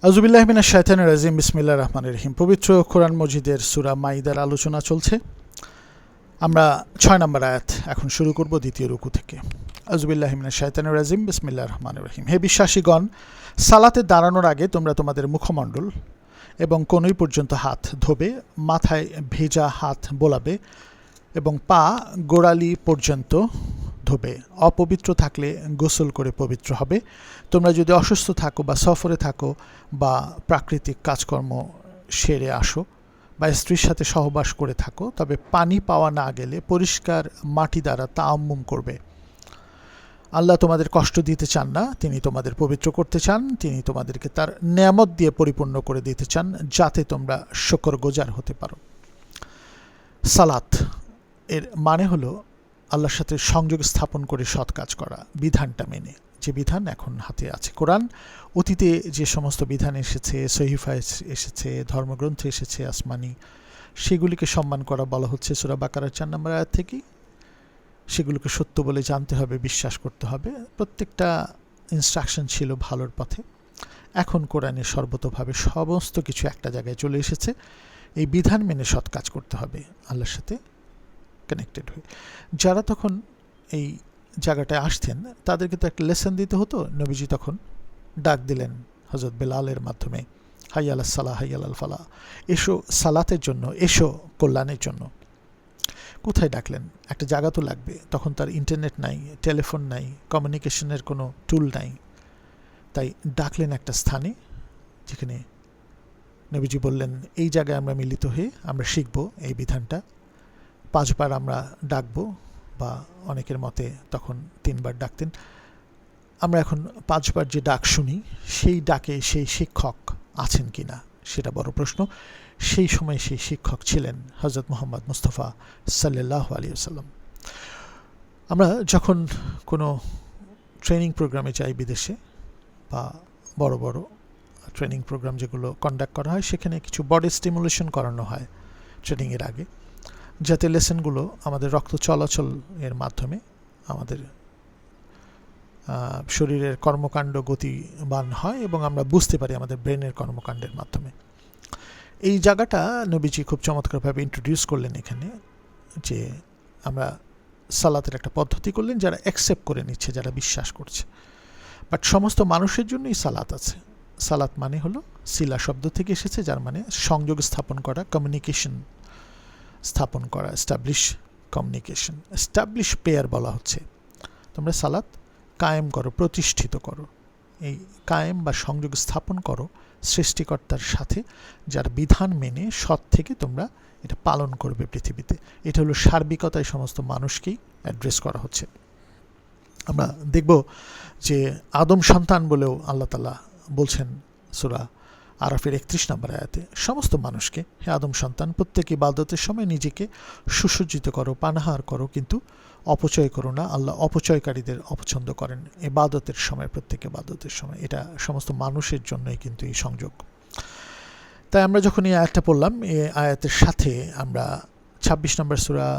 আউযুবিল্লাহি মিনাশ শাইতানির রাজিম বিসমিল্লাহির রহমানির রহিম। পবিত্র কোরআন মজিদের সূরা মাইদার আলোচনা চলছে। আমরা ৬ নম্বর আয়াত এখন শুরু করব দ্বিতীয় রুকু থেকে। আউযুবিল্লাহি মিনাশ শাইতানির রাজিম বিসমিল্লাহির রহমানির রহিম। হে বিশ্বাসীগণ, সালাতে দাঁড়ানোর আগে তোমরা তোমাদের মুখমণ্ডল এবং কনুই পর্যন্ত হাত ধোবে, মাথায় ভেজা হাত বোলাবে এবং পা গোড়ালি পর্যন্ত ধোবে। অপবিত্র থাকলে গোসল করে পবিত্র হবে। তোমরা যদি অসুস্থ থাকো বা সফরে থাকো বা প্রাকৃতিক কাজকর্ম সেরে আসো বা স্ত্রীর সাথে সহবাস করে থাকো, তবে পানি পাওয়া না গেলে পরিষ্কার মাটি দ্বারা তায়াম্মুম করবে। আল্লাহ তোমাদের কষ্ট দিতে চান না, তিনি তোমাদের পবিত্র করতে চান। তিনি তোমাদেরকে তার নেয়ামত দিয়ে পরিপূর্ণ করে দিতে চান, যাতে তোমরা শুকরগুজার হতে পারো। সালাত এর মানে হলো আল্লাহর সাথে সংযোগ স্থাপন করে সৎ কাজ করা, বিধানটা মেনে। যে বিধান এখন হাতে আছে কোরআন, অতীতে যে সমস্ত বিধান এসেছে, সহিফা এসেছে, ধর্মগ্রন্থে এসেছে আসমানি, সেগুলিকে সম্মান করা বলা হচ্ছে সূরা বাকারার ৪ নম্বর আয়াত থেকেই। সেগুলোকে সত্য বলে জানতে হবে, বিশ্বাস করতে হবে। প্রত্যেকটা ইনস্ট্রাকশন ছিল ভালোর পথে। এখন কোরআনে সর্বতোভাবে সমস্ত কিছু একটা জায়গায় চলে এসেছে। এই বিধান মেনে সৎ কাজ করতে হবে আল্লাহর সাথে কানেক্টেড হয়ে। যারা তখন এই জায়গাটায় আসতেন তাদেরকে তো একটা লেসন দিতে হতো। নবীজি তখন ডাক দিলেন হযরত বেলালের মাধ্যমে, হাইয়া আলাস সালাহ হাইয়া আলাল ফালাহ, এসো সালাতের জন্য, এসো কল্যাণের জন্য। কোথায় ডাকলেন? একটা জায়গা তো লাগবে। তখন তার ইন্টারনেট নাই, টেলিফোন নাই, কমিউনিকেশনের কোনো টুল নাই। তাই ডাকলেন একটা স্থানে, যেখানে নবীজি বললেন, এই জায়গায় আমরা মিলিত হয়ে আমরা শিখব এই বিধানটা। ৫ বার আমরা ডাকবো, বা অনেকের মতে তখন ৩ বার ডাকতেন। আমরা এখন ৫ বার যে ডাক শুনি, সেই ডাকে সেই শিক্ষক আছেন কি না সেটা বড় প্রশ্ন। সেই সময় সেই শিক্ষক ছিলেন হযরত মুহাম্মদ মুস্তাফা সাল্লাল্লাহু আলাইহি ওয়াসাল্লাম। আমরা যখন কোনো ট্রেনিং প্রোগ্রামে যাই বিদেশে, বা বড় বড় ট্রেনিং প্রোগ্রাম যেগুলো কন্ডাক্ট করা হয়, সেখানে কিছু বডি স্টিমুলেশন করানো হয় ট্রেনিংয়ের আগে, যাতে লেসনগুলো আমাদের রক্ত চলাচল এর মাধ্যমে আমাদের শরীরের কর্মকাণ্ড গতিবান হয় এবং আমরা বুঝতে পারি আমাদের ব্রেনের কর্মকাণ্ডের মাধ্যমে। এই জায়গাটা নবীজি খুব চমৎকারভাবে ইন্ট্রোডিউস করলেন এখানে, যে আমরা সালাতের একটা পদ্ধতি করলেন যারা অ্যাকসেপ্ট করে নিচ্ছে, যারা বিশ্বাস করছে। বাট সমস্ত মানুষের জন্যই সালাত আছে। সালাত মানে হলো সিলা শব্দ থেকে এসেছে, যার মানে সংযোগ স্থাপন করা, কমিউনিকেশন স্থাপন করা, এস্টাবলিশ কমিউনিকেশন, এস্টাবলিশ প্রেয়ার বলা হচ্ছে। তোমরা সালাত কায়েম করো, প্রতিষ্ঠিত করো। এই কায়েম বা সংযোগ স্থাপন করো সৃষ্টিকর্তার সাথে, যার বিধান মেনে সৎ থেকে তোমরা এটা পালন করবে পৃথিবীতে। এটা হলো সার্বিকতায় সমস্ত মানুষকেই অ্যাড্রেস করা হচ্ছে। আমরা দেখব যে আদম সন্তান বলেও আল্লাহ তাআলা বলছেন সূরা আরাফের ৩১ নম্বর আয়াতে, সমস্ত মানুষকে, হে আদম সন্তান, প্রত্যেক ইবাদতের সময় নিজেকে সুসজ্জিত করো, পানাহার করো, কিন্তু অপচয় করো না। আল্লাহ অপচয়কারীদের অপছন্দ করেন ইবাদতের সময়, প্রত্যেক ইবাদতের সময়। এটা সমস্ত মানুষের জন্যই কিন্তু এই সংযোগ। তাই আমরা যখন এই আয়াতটা পড়লাম, এই আয়াতের সাথে আমরা ২৬ নম্বর সূরা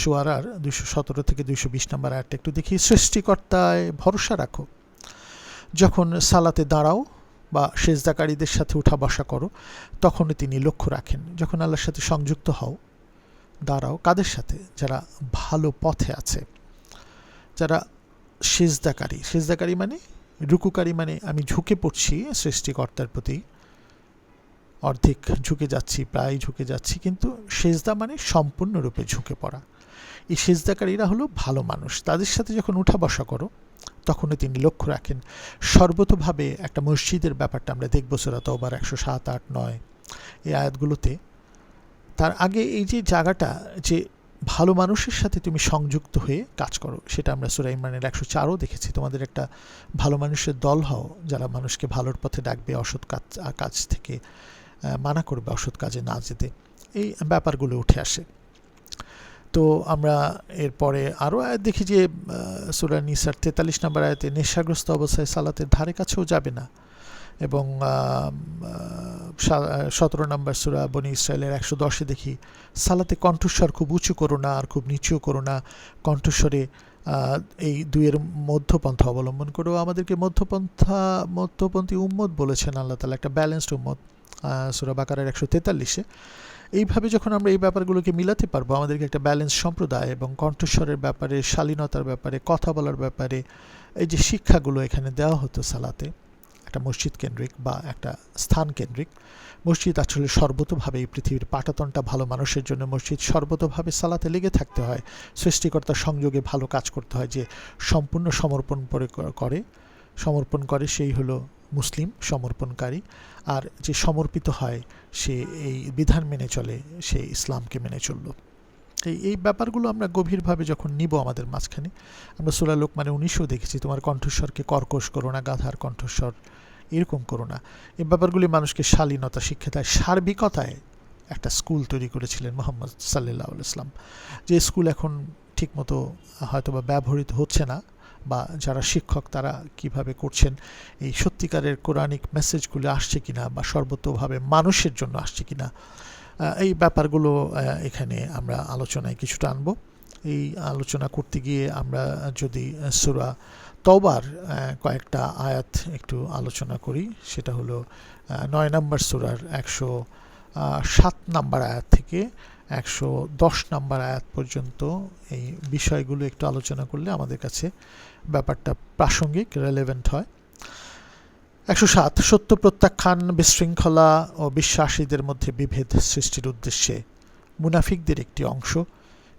শুআরার ২১৭ থেকে ২২০ নম্বর আয়াতটা একটু দেখি। সৃষ্টিকর্তায় ভরসা রাখো, যখন সালাতে দাঁড়াও বা সেজদাকারীদের সাথে উঠা বসা করো, তখনই তিনি লক্ষ্য রাখেন। যখন আল্লাহর সাথে সংযুক্ত হও, দাঁড়াও কাদের সাথে? যারা ভালো পথে আছে, যারা সেজদাকারী। সেজদাকারী মানে রুকুকারী, মানে আমি ঝুঁকে পড়ছি সৃষ্টিকর্তার প্রতি, অর্ধেক ঝুঁকে যাচ্ছি, প্রায় ঝুঁকে যাচ্ছি, কিন্তু সেজদা মানে সম্পূর্ণরূপে ঝুঁকে পড়া। এই সেজদাকারীরা হলো ভালো মানুষ। তাদের সাথে যখন উঠা বসা করো, তখনও তিনি লক্ষ্য রাখেন। সর্বতোভাবে একটা মসজিদের ব্যাপারটা আমরা দেখব সূরা তাওবার ১০৭, ৮, ৯ এই আয়াতগুলোতে। তার আগে এই যে জায়গাটা, যে ভালো মানুষের সাথে তুমি সংযুক্ত হয়ে কাজ করো, সেটা আমরা সূরা ইমরানের ১০৪ও দেখেছি। তোমাদের একটা ভালো মানুষের দল হও, যারা মানুষকে ভালোর পথে ডাকবে, অসৎ কাজ থেকে মানা করবে, অসৎ কাজে না যেতে। এই ব্যাপারগুলো উঠে আসে। তো আমরা এরপরে আরও আয়াত দেখি যে সূরা নিসার ৪৩ নম্বর আয়াতে, নেশাগ্রস্ত অবস্থায় সালাতের ধারে কাছেও যাবে না। এবং ১৭ নম্বর সূরা বনী ইসরাইলের ১১০-এ দেখি, সালাতে কণ্ঠস্বর খুব উঁচু করো না আর খুব নিচুও করো না, কণ্ঠস্বরে এই দুইয়ের মধ্যপন্থা অবলম্বন করেও আমাদেরকে মধ্যপন্থী উম্মত বলেছেন আল্লাহ তাআলা, একটা ব্যালেন্সড উম্মত, সূরা বাকারার 143-এ। এইভাবে যখন আমরা এই ব্যাপারগুলোকে মিলাতে পারবো, আমাদেরকে একটা ব্যালেন্স সম্প্রদায় এবং কণ্ঠস্বরের ব্যাপারে, শালীনতার ব্যাপারে, কথা বলার ব্যাপারে, এই যে শিক্ষাগুলো এখানে দেওয়া হতো সালাতে, একটা মসজিদ কেন্দ্রিক বা একটা স্থান কেন্দ্রিক। মসজিদ আসলে সর্বতোভাবে এই পৃথিবীর পাটাতনটা ভালো মানুষের জন্য মসজিদ সর্বতোভাবে সালাতে লেগে থাকতে হয়, সৃষ্টিকর্তার সংযোগে ভালো কাজ করতে হয়। যে সম্পূর্ণ সমর্পণ করে সেই হলো মুসলিম সমর্পণকারী, আর যে সমর্পিত হয় সে এই বিধান মেনে চলে, সে ইসলামকে মেনে চলল। এই ব্যাপারগুলো আমরা গভীরভাবে যখন নিব আমাদের মাঝখানে, আমরা সূরা লোকমানে 19-ও দেখেছি, তোমার কণ্ঠস্বরকে কর্কশ করো না, গাধার কণ্ঠস্বর এরকম করো না। এই ব্যাপারগুলি মানুষকে শালীনতা শিক্ষা দেয়। সার্বিকতায় একটা স্কুল তৈরি করেছিলেন মুহাম্মদ সাল্লাল্লাহু আলাইহি ওয়াসাল্লাম, যে স্কুল এখন ঠিকমতো হয়তো বা ব্যবহৃত হচ্ছে না, বা যারা শিক্ষক তারা কিভাবে করছেন, এই সত্যিকারের কোরআনিক মেসেজগুলো আসছে কিনা, বা সর্বতোভাবে মানুষের জন্য আসছে কিনা, এই ব্যাপারগুলো এখানে আমরা আলোচনায় কিছুটা আনব। এই আলোচনা করতে গিয়ে আমরা যদি সূরা তওবার কয়েকটা আয়াত একটু আলোচনা করি, সেটা হলো 9 নম্বর সূরার 107 নম্বর আয়াত থেকে 110 নম্বর আয়াত পর্যন্ত এই বিষয়গুলো একটু আলোচনা করলে আমাদের কাছে ব্যাপারটা প্রাসঙ্গিক, রেলেভেন্ট হয়। 107, সত্য প্রত্যাখ্যান, বিশৃঙ্খলা ও বিশ্বাসীদের মধ্যে বিভেদ সৃষ্টির উদ্দেশ্যে মুনাফিকদের একটি অংশ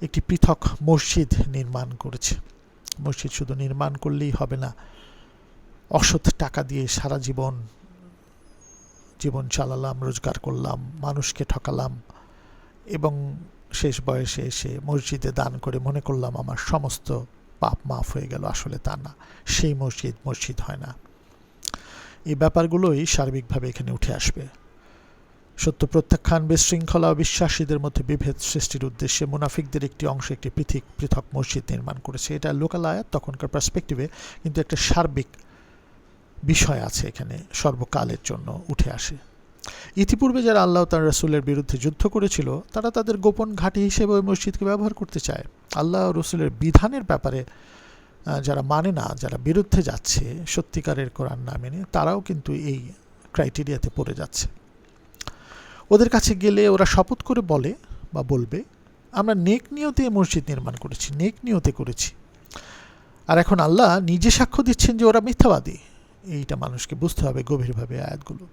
একটি পৃথক মসজিদ নির্মাণ করেছে। মসজিদ শুধু নির্মাণ করলেই হবে না, অসৎ টাকা দিয়ে সারা জীবন চালালাম, রোজগার করলাম, মানুষকে ঠকালাম, এবং শেষ বয়সে এসে মসজিদে দান করে মনে করলাম আমার সমস্ত পাপ মাফ হয়ে গেল। আসলে তা না, সেই মসজিদ হয় না। এই ব্যাপারগুলোই সার্বিকভাবে এখানে উঠে আসবে। সত্য প্রত্যাখ্যান, বিশৃঙ্খলা ও বিশ্বাসীদের মধ্যে বিভেদ সৃষ্টির উদ্দেশ্যে মুনাফিকদের একটি অংশ একটি পৃথক মসজিদ নির্মাণ করেছে। এটা লোকাল আয়াত তখনকার পার্সপেক্টিভে, কিন্তু একটা সার্বিক বিষয় আছে এখানে, সর্বকালের জন্য উঠে আসে। ইতিপূর্বে যারা আল্লাহ তার রাসূলের বিরুদ্ধে যুদ্ধ করেছিল, তারা তাদের গোপন ঘাঁটি হিসেবে ওই মসজিদকে ব্যবহার করতে চায়। আল্লাহ ও রাসূলের বিধানের ব্যাপারে যারা মানে না, যারা বিরুদ্ধে যাচ্ছে, সত্যিকারের কোরআন না মেনে, তারাও কিন্তু এই ক্রাইটেরিয়াতে পড়ে যাচ্ছে। ওদের কাছে গেলে ওরা শপথ করে বলবে আমরা নেক নিয়তে মসজিদ নির্মাণ করেছি, নেক নিয়তে করেছি। আর এখন আল্লাহ নিজে সাক্ষ্য দিচ্ছেন যে ওরা মিথ্যাবাদী। এইটা মানুষকে বুঝতে হবে গভীরভাবে আয়াতগুলো।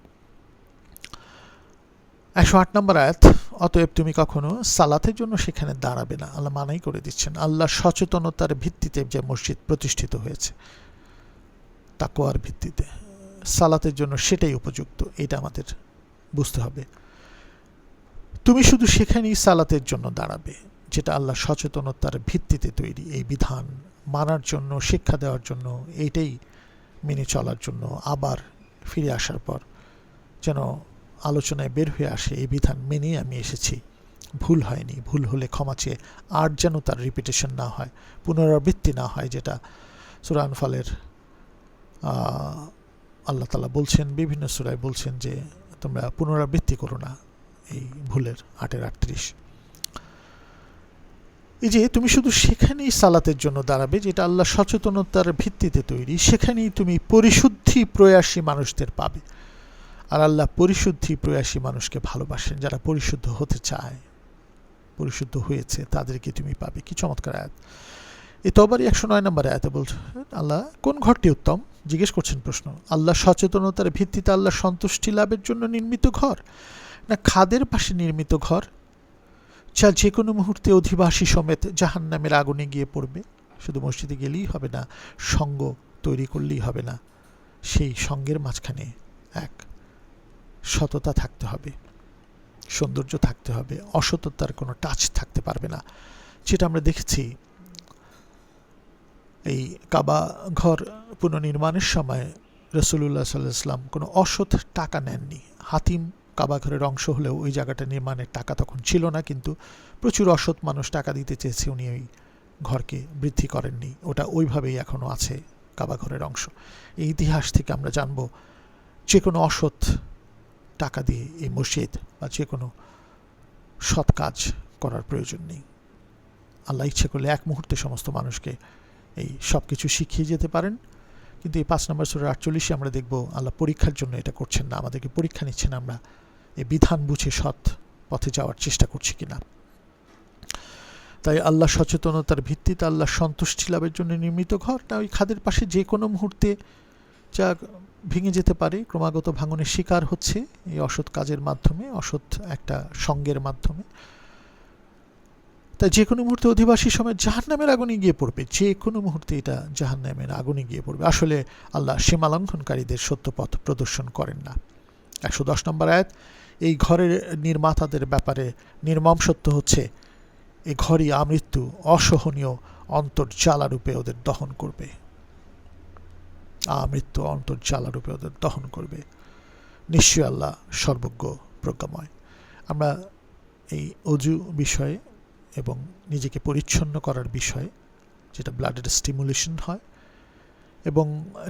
108 নম্বর আয়াত, অতএব তুমি কখনো সালাতের জন্য সেখানে দাঁড়াবে না। আল্লাহ মানাই করে দিচ্ছেন। আল্লাহ সচেতনতার ভিত্তিতে যে মসজিদ প্রতিষ্ঠিত হয়েছে, তাকওয়ার ভিত্তিতে, সালাতের জন্য সেটাই উপযুক্ত, এটা আমাদের বুঝতে হবে। তুমি শুধু সেখানেই সালাতের জন্য দাঁড়াবে, যেটা আল্লাহ সচেতনতার ভিত্তিতে তৈরি। এই বিধান মানার জন্য, শিক্ষা দেওয়ার জন্য, এইটাই মেনে চলার জন্য আবার ফিরে আসার পর যেন আলোচনায় বের হয়ে আসে এই বিধান মেনেই আমি এসেছি, ভুল হয়নি, ভুল হলে ক্ষমা চেয়ে আর যেন তার রিপিটেশন না হয়, পুনরাবৃত্তি না হয়, যেটা সূরা আনফালের আল্লাহ তাআলা বলছেন, বিভিন্ন সূরায় বলছেন যে তোমরা পুনরাবৃত্তি করো না এই ভুলের। 8-38। এই যে তুমি শুধু সেখানেই সালাতের জন্য দাঁড়াবে, যেটা আল্লাহ সচেতনতার ভিত্তিতে তৈরি, সেখানেই তুমি পরিশুদ্ধি প্রয়াসী মানুষদের পাবে। আর আল্লাহ পরিশুদ্ধি প্রয়াসী মানুষকে ভালোবাসেন, যারা পরিশুদ্ধ হতে চায়, পরিশুদ্ধ হয়েছে, তাদেরকে তুমি পাবে। কি চমৎকার আয়াত! এই তওবারই 109 নম্বর আয়াতে বলছে আল্লাহ কোন ঘরটি উত্তম, জিজ্ঞেস করছেন প্রশ্ন। আল্লাহ সচেতনতার ভিত্তিতে আল্লাহ সন্তুষ্টি লাভের জন্য নির্মিত ঘর, না খাদের পাশে নির্মিত ঘর, যা যে কোনো মুহূর্তে অধিবাসী সমেত জাহান্নামের আগুনে গিয়ে পড়বে? শুধু মসজিদে গেলেই হবে না, সঙ্গ তৈরি করলেই হবে না, সেই সঙ্গের মাঝখানে এক সততা থাকতে হবে, সৌন্দর্য থাকতে হবে, অসততার কোনো টাচ থাকতে পারবে না। যেটা আমরা দেখেছি এই কাবা ঘর পুনর্নির্মাণের সময় রাসূলুল্লাহ সাল্লাল্লাহু আলাইহি ওয়াসাল্লাম কোনো অসৎ টাকা নেননি। হাতিম কাবা ঘরের অংশ হলেও ওই জায়গাটা নির্মাণের টাকা তখন ছিল না, কিন্তু প্রচুর অসৎ মানুষ টাকা দিতে চেয়েছে, উনি ওই ঘরকে বৃদ্ধি করেননি। ওটা ওইভাবেই এখনও আছে, কাবা ঘরের অংশ। এই ইতিহাস থেকে আমরা জানব যে কোনো অসৎ টাকা দিয়ে এই মসজিদ বা যে কোনো সৎ কাজ করার প্রয়োজন নেই। আল্লাহ ইচ্ছে করলে এক মুহূর্তে সমস্ত মানুষকে এই সব কিছু শিখিয়ে যেতে পারেন। কিন্তু এই 5 নম্বর সূরা 48 আমরা দেখব আল্লাহ পরীক্ষার জন্য এটা করছেন না, আমাদেরকে পরীক্ষা নিচ্ছেন আমরা এই বিধান বুঝে সৎ পথে যাওয়ার চেষ্টা করছি কিনা। তাই আল্লাহ সচেতনতার ভিত্তিতে আল্লাহ সন্তুষ্টি লাভের জন্য নির্মিত ঘর না ওই খাদের পাশে যে কোনো মুহূর্তে যা ভেঙে যেতে পারে, ক্রমাগত ভাঙনের শিকার হচ্ছে এই অসৎ কাজের মাধ্যমে, অসৎ একটা সঙ্গের মাধ্যমে। তাই যে কোনো মুহূর্তে অধিবাসী সময় জাহান্নামের আগুনে গিয়ে পড়বে, যে কোনো মুহূর্তে এটা জাহান্নামের আগুনে গিয়ে পড়বে। আসলে আল্লাহ সীমালঙ্ঘনকারীদের সত্য পথ প্রদর্শন করেন না। 110 নম্বর আয়াত, এই ঘরের নির্মাতাদের ব্যাপারে নির্মম সত্য হচ্ছে এই ঘরই আমৃত্যু অসহনীয় অন্তর্জ্বালারূপে ওদের দহন করবে। আমৃত্যু অন্তর্জ্বালারূপে ওদের দহন করবে। নিশ্চয় আল্লাহ সর্বজ্ঞ প্রজ্ঞাময়। আমরা এই অজু বিষয়ে এবং নিজেকে পরিচ্ছন্ন করার বিষয়ে, যেটা ব্লাডের স্টিমুলেশন হয় এবং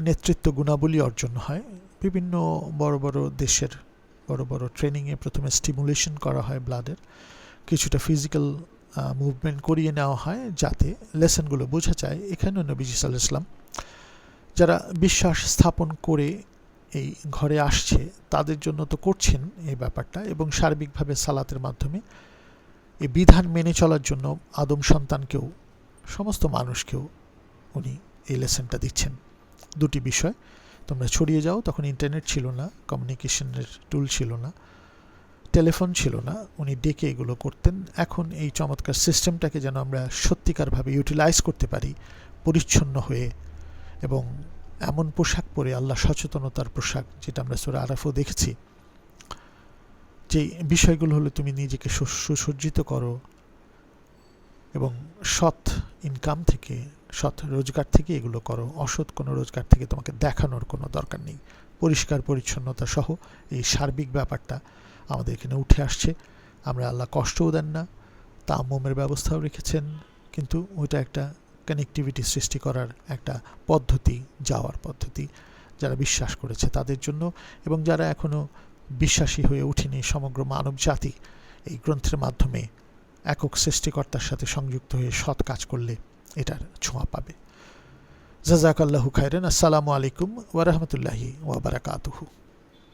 নেতৃত্ব গুণাবলী অর্জন হয়, বিভিন্ন বড় বড় দেশের বড় বড় ট্রেনিংয়ে প্রথমে স্টিমুলেশন করা হয় ব্লাডের, কিছুটা ফিজিক্যাল মুভমেন্ট করিয়ে নেওয়া হয় যাতে লেসনগুলো বোঝা যায়। এখানেও নবীজি সাল্লাল্লাহু আলাইহি ওয়াসাল্লাম যারা বিশ্বাস স্থাপন করে এই ঘরে আসছে তাদের জন্য তো করছেন এই ব্যাপারটা, এবং সার্বিকভাবে সালাতের মাধ্যমে এই বিধান মেনে চলার জন্য আদম সন্তানকেও, সমস্ত মানুষকেও উনি এই লেসনটা দিচ্ছেন। দুটি বিষয়, তোমরা ছড়িয়ে যাও। তখন ইন্টারনেট ছিল না, কমিউনিকেশনের টুল ছিল না, টেলিফোন ছিল না, উনি ডেকে এগুলো করতেন। এখন এই চমৎকার সিস্টেমটাকে যেন আমরা সত্যিকারভাবে ইউটিলাইজ করতে পারি পরিচ্ছন্ন হয়ে এবং এমন পোশাক পরে, আল্লাহ সচেতনতার পোশাক, যেটা আমরা সূরা আরাফও দেখেছি। যে বিষয়গুলো হলো তুমি নিজেকে সুসজ্জিত করো এবং সৎ ইনকাম থেকে, সৎ রোজগার থেকে এগুলো করো। অসৎ কোনো রোজগার থেকে তোমাকে দেখানোর কোনো দরকার নেই। পরিষ্কার পরিচ্ছন্নতা সহ এই সার্বিক ব্যাপারটা আমাদের এখানে উঠে আসছে। আমরা আল্লাহ কষ্টও দেন না, তায়াম্মুমের ব্যবস্থাও রেখেছেন, কিন্তু ওইটা একটা কানেক্টিভিটি সৃষ্টি করার একটা পদ্ধতি, যাওয়ার পদ্ধতি যারা বিশ্বাস করেছে তাদের জন্য, এবং যারা এখনও বিশ্বাসী হয়ে ওঠেনি সমগ্র মানব জাতি এই গ্রন্থের মাধ্যমে একক সৃষ্টিকর্তার সাথে সংযুক্ত হয়ে সৎ কাজ করলে এটার ছোঁয়া পাবে। জাযাকাল্লাহু খায়রান। আসসালামু আলাইকুম ওয়া রাহমাতুল্লাহি ওয়া বারাকাতুহু।